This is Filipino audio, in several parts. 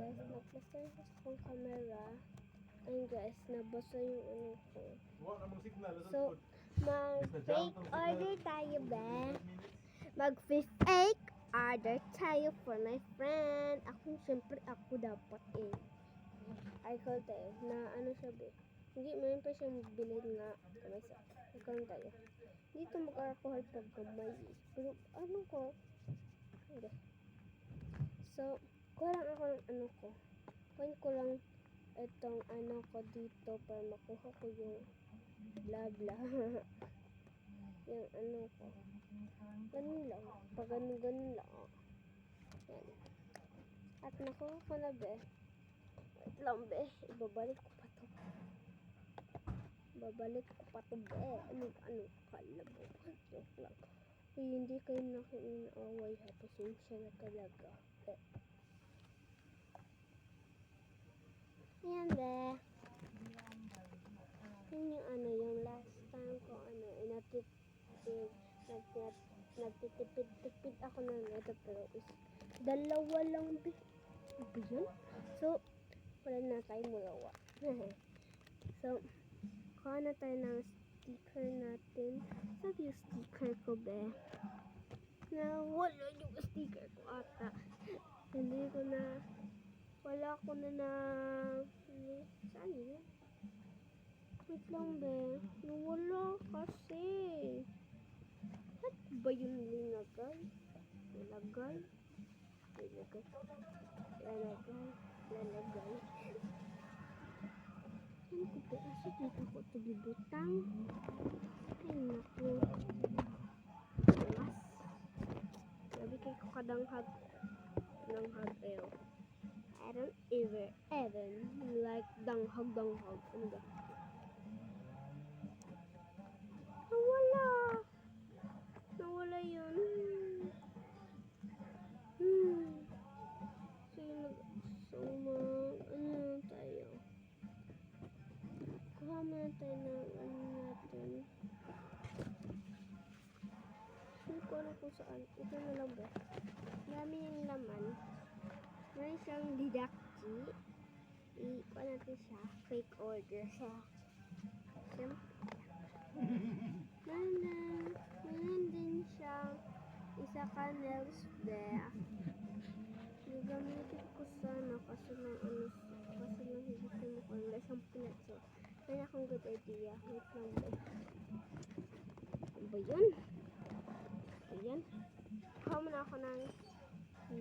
guys, nagplaster ko sa kong camera. Ayun guys, nabasa yung ano ko. So, mag-fake order tayo ba? Mag-fake order tayo for my friend. Ako, syempre, ako dapat eh. Ikaw tayo, na ano siya ba? Hindi, mayroon pa siyang bilid nga. Kamay sa, ikaw tayo. Hindi ito mag-alcohol pag gamay. Pero, ano ko? Hindi. So, kuha lang ako ng ano ko. Kuha ko lang itong ano ko dito para makuha ko yung bla bla. Yung ano ko. Ganun lang. Pag ganun lang. Yan. At nakuha ko na be. Wait lang be. Ibabalik ko pa to. Babalik ko pa to be. Ano kala mo. Joke lang. Ay, hindi kayo nakiinaway ha. Pasensya na talaga. Ayan be. Yun yung ano, yung last time ko ano, nagtitipid ako ng ito pero is dalawa lang be. Ano ba yun? So, wala na tayong magawa. So, kuha na tayo ng sticker natin. Sabi yung sticker ko be. Wala yung sticker ko ata. Hindi ko na, wala ko na saan yun? Wait lang be. Nawala kasi. At ba yung linagay? Lalagay. Ano ko ba? Asa dito ko ito bibutang? Ay naku. Mas. Sabi kayo ko kadanghag ng hag-el. I don't even like danghag. Ano ba? Nawala yun. Ano tayo? Kuha muna tayo ng ano natin. Hindi ko alam kung saan. Ito na lang ba? Dami yung laman. Meron siyang didakti. Kuha natin siya. Fake order siya. Meron din siyang isa ka nails there. Gagamitin ko sana kasi lang hindi ko wala siyang pinatso. Kaya akong good idea. Wait lang ba? Ano ba yun? Ayan. Kuha muna ako ng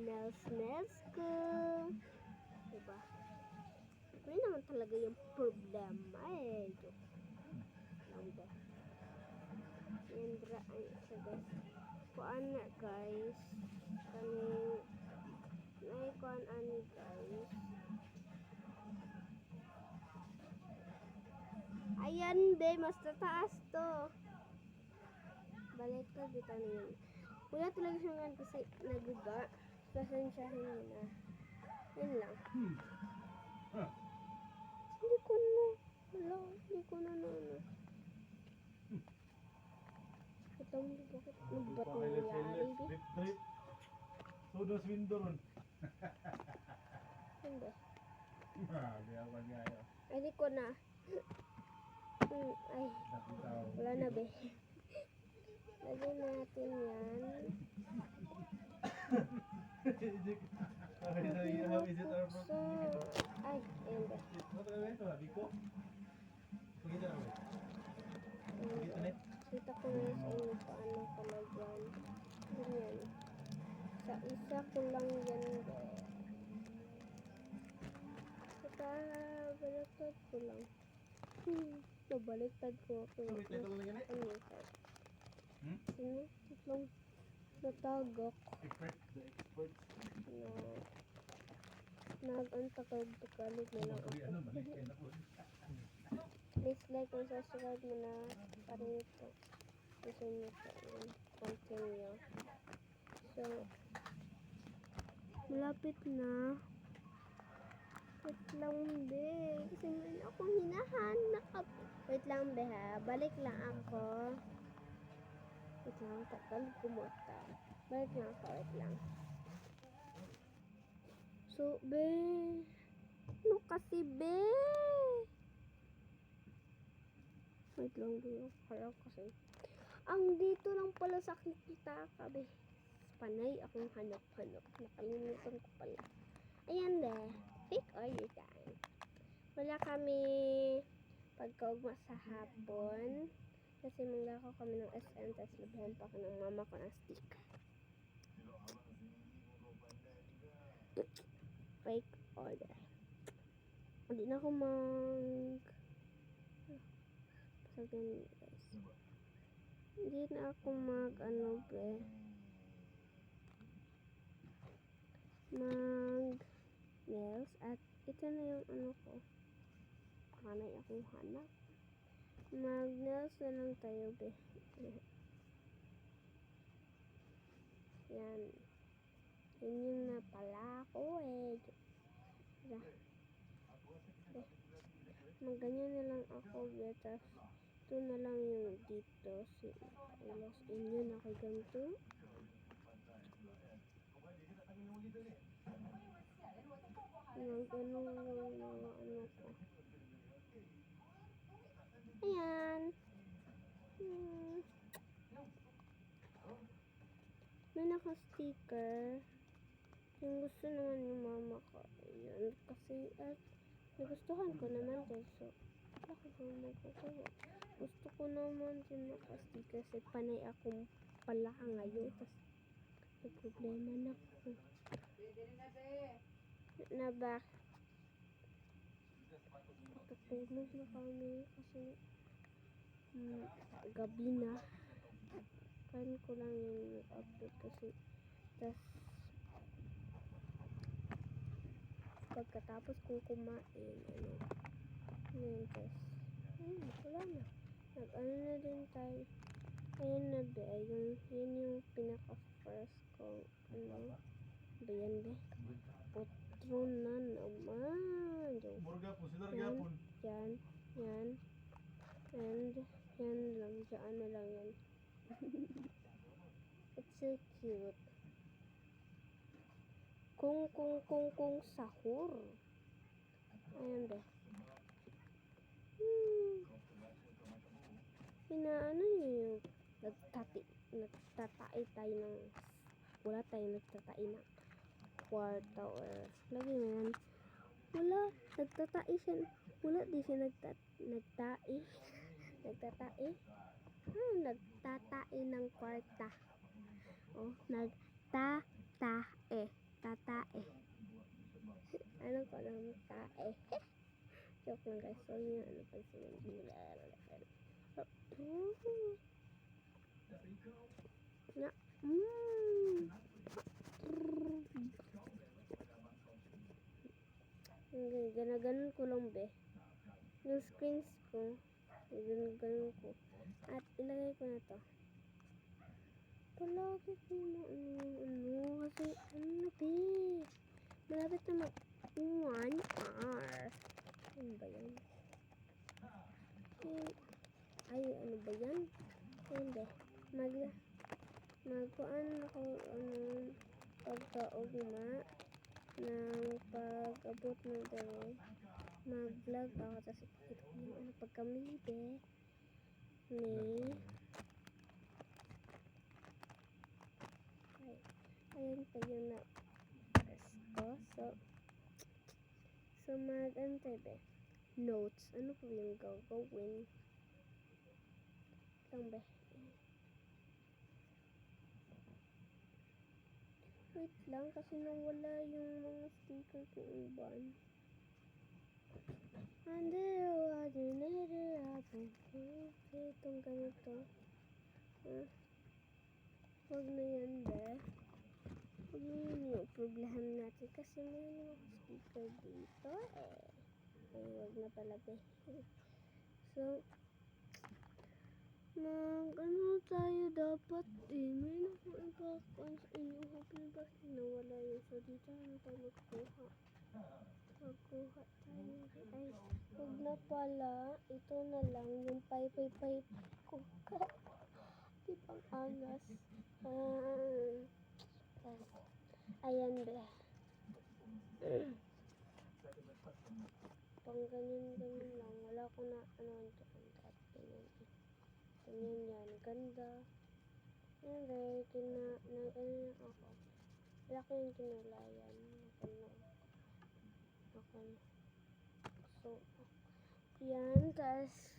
nails ko. Diba? Hindi naman talaga yung problema eh. Lang ba? Yandra ay isa guys. Kuan na guys. Kuan ani guys. Ayan be, mas tataas to. Balik ko dito na yun. Wala talaga siya nga kasi naguga. Pasensyahin mo na. Yun lang. Hindi ko na ano. Ito mo bakit ba't nangyari be? Sudos window ron. Hindi. Gaya. Ay, di ko na. Ay, wala na be. Lagyan natin yan. How is it our So, ay, ayan be. Kita ko na sa inyo paano palagyan. Ganyan. Sa isa ko lang yan be. Saka, baliktad ko lang. Nabaliktad ko. Ano yung card? Tatlong natagak. Nag-antagag-tagalog na lang ako. Please like and subscribe mo na para ito. Gusto nyo ito. Continue. So, malapit na. Wait lang be. Kasi meron akong hinahanap. Wait lang be ha. Balik lang ako. Wait lang. Tagal kumota. Balik lang ako. Wait lang. So, be. Ano kasi, be? Wait lang dito. Kaya kasi. Ang dito lang pala sa kikita ka, be. Panay akong hanap-hanap. Nakalimutan ko pala. Ayan, be. Fake order time. Wala kami pagkaugma sa hapon. Kasi manglakaw kami ng SM. Tapos labahan pa ako ng mama ko ng sticker. Fake order. Hindi na ako sa ganyan, guys. Hindi na ako mag nails at ito na yung ko. Hanay akong hanap. Mag nails na lang tayo, be. Yan. Yun yung napala ako, eh. Magganyan na lang ako, be. Tapos, ito na lang yung dito. Ilos inyo na kay ganito. Ko. Ayan. May naka-sticker. Yung gusto naman yung mama ko. Ayan. Kasi, nagustuhan ko naman din. So, wala ko naman magagawa. Gusto ko naman din naka-sticker. Kasi panay akong pala ngayon. Tapos, may problema na ko. Na ba? Tutulog na kami. Kasi, gabi na. Kain ko lang yung upload kasi. Tapos, pagkatapos kong kumain, tapos, wala na. Na din tayo. Ayun na, be. Yun yung pinaka-first kong, ba yan, be? Potro na naman. Murga po, sila Yan, gapon. yan. And, yan lang. Diyan na lang yan. It's so cute. Kung sahur. Ayan, be. Inaano yung nagtatai tayo ng wala tayong nagtatai ng kwarta or lagi mo yan. Wala, nagtatai siya. Wala di siya nagtatai. Nagtatai. Nagtatai ng kwarta. Oh, nagtatae. Tatae. Ano ko lang tae. Joke lang, guys. Sorry na pa sila. Na. Ganaganon ko lang, be. Yung screens ko. Ganaganon ko. At ilagay ko na to. Palagi ko na kasi be. Malapit na mag 1 hour. Ano ba yan? Ay, ano ba yan? Ayun, be. Magkuan ako, pagkaugma ng pag-abot ng dalawa. Mag-vlog ako, tapos ipakita ko yung pagkamili, be. Ayan pa yun na so mag-antay, be. Notes. Ano po yung gagawin? Lang, be. Wait lang, kasi nawala yung mga sticker ko iban. Itong ganito. Huwag na yan, be. Huwag na yun yung problemahan natin kasi may mga sticker dito, eh. Ay, huwag na pala, be. So, tayo dapat, eh. May nakaibakan sa inyong happy birthday. Nawala yun. So, dito na tayo magkuha. Magkuha tayo. Ay, huwag na pala. Ito na lang. Yung pay ko. Di pang angas. Ayan, be. Pang ganyan lang. Wala ko na ano dyan. Tapos ganyan. Ganyan yan. Ganda. Hindi. Ano na ako. Wala ko yung kinulayan. Ako na. So, yan. Tapos,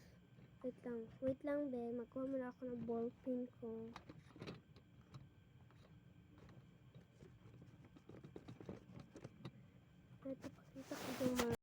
wait lang. Wait lang, be. Magkuha muna ako ng ballpen ko. Ito, pakita ko yung